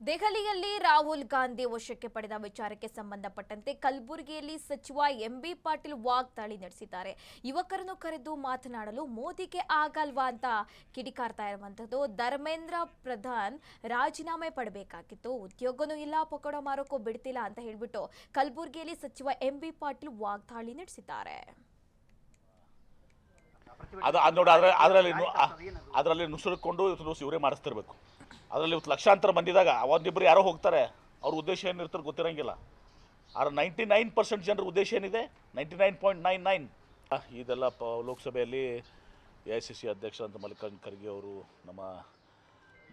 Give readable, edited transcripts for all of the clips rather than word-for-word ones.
ದೆಹಲಿಯಲ್ಲಿ ರಾಹುಲ್ ಗಾಂಧಿ ವಶಕ್ಕೆ ಪಡೆದ ವಿಚಾರಕ್ಕೆ ಸಂಬಂಧಪಟ್ಟಂತೆ ಕಲಬುರಗಿಯಲ್ಲಿ ಸಚಿವ ಎಂಬಿ ಪಾಟೀಲ್ ವಾಗ್ದಾಳಿ ನಡೆಸಿದ್ದಾರೆ. ಯುವಕರನ್ನು ಕರೆದು ಮಾತನಾಡಲು ಮೋದಿಗೆ ಆಗಲ್ವಾ ಅಂತ ಕಿಡಿಕಾರ್ತಾ ಇರುವಂತದ್ದು. ಧರ್ಮೇಂದ್ರ ಪ್ರಧಾನ್ ರಾಜೀನಾಮೆ ಪಡಬೇಕಾಗಿತ್ತು, ಉದ್ಯೋಗನೂ ಇಲ್ಲ, ಪಕೋಡ ಮಾರೋಕ್ಕೂ ಬಿಡ್ತಿಲ್ಲ ಅಂತ ಹೇಳಿಬಿಟ್ಟು ಕಲಬುರಗಿಯಲ್ಲಿ ಸಚಿವ ಎಂಬಿ ಪಾಟೀಲ್ ವಾಗ್ದಾಳಿ ನಡೆಸಿದ್ದಾರೆ. ಅದರಲ್ಲಿ ನುಸುಳಿಕೊಂಡು ಇವರೇ ಮಾಡಿಸ್ತಿರ್ಬೇಕು. ಅದರಲ್ಲಿ ಇವತ್ತು ಲಕ್ಷಾಂತರ ಬಂದಿದಾಗ ಒಂದಿಬ್ಬರು ಯಾರೋ ಹೋಗ್ತಾರೆ, ಅವ್ರ ಉದ್ದೇಶ ಏನಿರ್ತಾರೆ ಗೊತ್ತಿರಂಗಿಲ್ಲ. ಆದ್ರೆ 99% ಜನರ ಉದ್ದೇಶ ಏನಿದೆ, 99.99. ಇದೆಲ್ಲ ಲೋಕಸಭೆಯಲ್ಲಿ AICC ಅಧ್ಯಕ್ಷರಂತ ಮಲ್ಲಿಕಾರ್ಜುನ ಖರ್ಗೆ ಅವರು, ನಮ್ಮ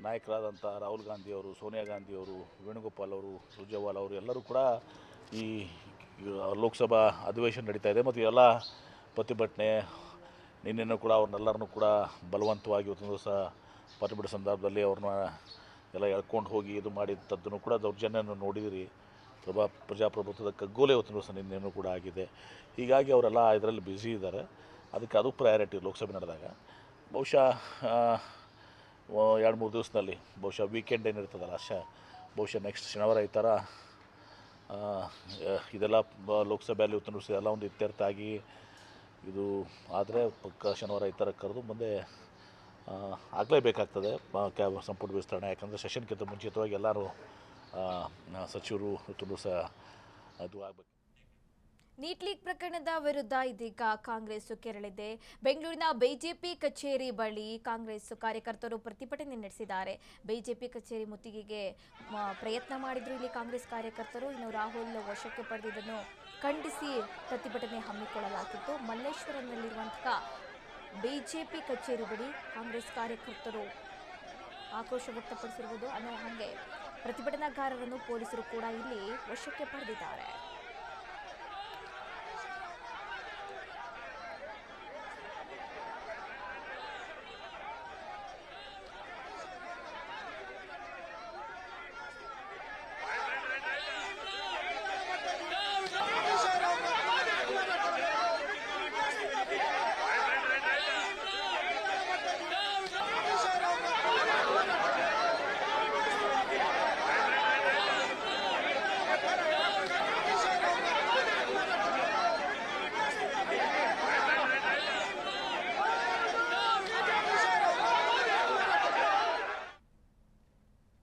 ನಾಯಕರಾದಂಥ ರಾಹುಲ್ ಗಾಂಧಿ ಅವರು, ಸೋನಿಯಾ ಗಾಂಧಿ ಅವರು, ವೇಣುಗೋಪಾಲ್ ಅವರು, ಸುರ್ಜೇವಾಲಾ ಅವರು ಎಲ್ಲರೂ ಕೂಡ ಈ ಲೋಕಸಭಾ ಅಧಿವೇಶನ ನಡೀತಾ ಇದೆ. ಮತ್ತು ಎಲ್ಲ ಪ್ರತಿಭಟನೆ ನಿನ್ನೆನೂ ಕೂಡ ಅವ್ರನ್ನೆಲ್ಲರನ್ನೂ ಕೂಡ ಬಲವಂತವಾಗಿ ಇವತ್ತೊಂದು ದಿವಸ ಪ್ರತಿಭಟನೆ ಸಂದರ್ಭದಲ್ಲಿ ಅವ್ರನ್ನ ಎಲ್ಲ ಎಳ್ಕೊಂಡು ಹೋಗಿ ಇದು ಮಾಡಿದ್ದನ್ನು ಕೂಡ ದೌರ್ಜನ್ಯವನ್ನು ನೋಡಿದಿರಿ. ಪ್ರಜಾಪ್ರಭುತ್ವದ ಕಗ್ಗೋಲೆ ಇವತ್ತಿನ ದಿವಸ ನಿನ್ನೆನೂ ಕೂಡ ಆಗಿದೆ. ಹೀಗಾಗಿ ಅವರೆಲ್ಲ ಇದರಲ್ಲಿ ಬ್ಯುಸಿ ಇದ್ದಾರೆ. ಅದಕ್ಕೆ ಅದು ಪ್ರಯಾರಿಟಿ ಲೋಕಸಭೆ ನಡೆದಾಗ. ಬಹುಶಃ 2-3 ದಿವಸದಲ್ಲಿ ಬಹುಶಃ ವೀಕೆಂಡ್ ಏನಿರ್ತದಲ್ಲ, ಬಹುಶಃ ನೆಕ್ಸ್ಟ್ ಶನಿವಾರ ಈ ಥರ ಇದೆಲ್ಲ ಲೋಕಸಭೆಯಲ್ಲಿ ಇವತ್ತಿನ ದಿವಸ ಎಲ್ಲ ಒಂದು ಇತ್ಯರ್ಥ ಆಗಿ ಇದು ಆದರೆ ಪಕ್ಕ ಶನಿವಾರ ಈ ಥರ ಕರೆದು ಮುಂದೆ ಆಗಲೇಬೇಕಾಗ್ತದೆ ಸಂಪುಟ ವಿಸ್ತರಣೆ. ಯಾಕಂದರೆ ಸೆಷನ್ಗಿಂತ ಮುಂಚಿತವಾಗಿ ಎಲ್ಲರೂ ಸಚಿವರು ಇವತ್ತು ಸಹ ಅದು ಆಗಬೇಕು. ನೀಟ್ ಲೀಕ್ ಪ್ರಕರಣದ ವಿರುದ್ಧ ಇದೀಗ ಕಾಂಗ್ರೆಸ್ ಕೆರಳಿದೆ. ಬೆಂಗಳೂರಿನ ಬಿಜೆಪಿ ಕಚೇರಿ ಬಳಿ ಕಾಂಗ್ರೆಸ್ ಕಾರ್ಯಕರ್ತರು ಪ್ರತಿಭಟನೆ ನಡೆಸಿದ್ದಾರೆ. ಬಿಜೆಪಿ ಕಚೇರಿ ಮುತ್ತಿಗೆಗೆ ಪ್ರಯತ್ನ ಮಾಡಿದ್ರು ಇಲ್ಲಿ ಕಾಂಗ್ರೆಸ್ ಕಾರ್ಯಕರ್ತರು. ಇನ್ನು ರಾಹುಲ್ ವಶಕ್ಕೆ ಪಡೆದಿದ್ದನ್ನು ಖಂಡಿಸಿ ಪ್ರತಿಭಟನೆ ಹಮ್ಮಿಕೊಳ್ಳಲಾಗಿತ್ತು. ಮಲ್ಲೇಶ್ವರಂನಲ್ಲಿರುವಂತಹ ಬಿಜೆಪಿ ಕಚೇರಿ ಬಳಿ ಕಾಂಗ್ರೆಸ್ ಕಾರ್ಯಕರ್ತರು ಆಕ್ರೋಶ ವ್ಯಕ್ತಪಡಿಸಿರುವುದು ಅನ್ನೋ ಹಾಗೆ ಪ್ರತಿಭಟನಾಕಾರರನ್ನು ಪೊಲೀಸರು ಕೂಡ ಇಲ್ಲಿ ವಶಕ್ಕೆ ಪಡೆದಿದ್ದಾರೆ.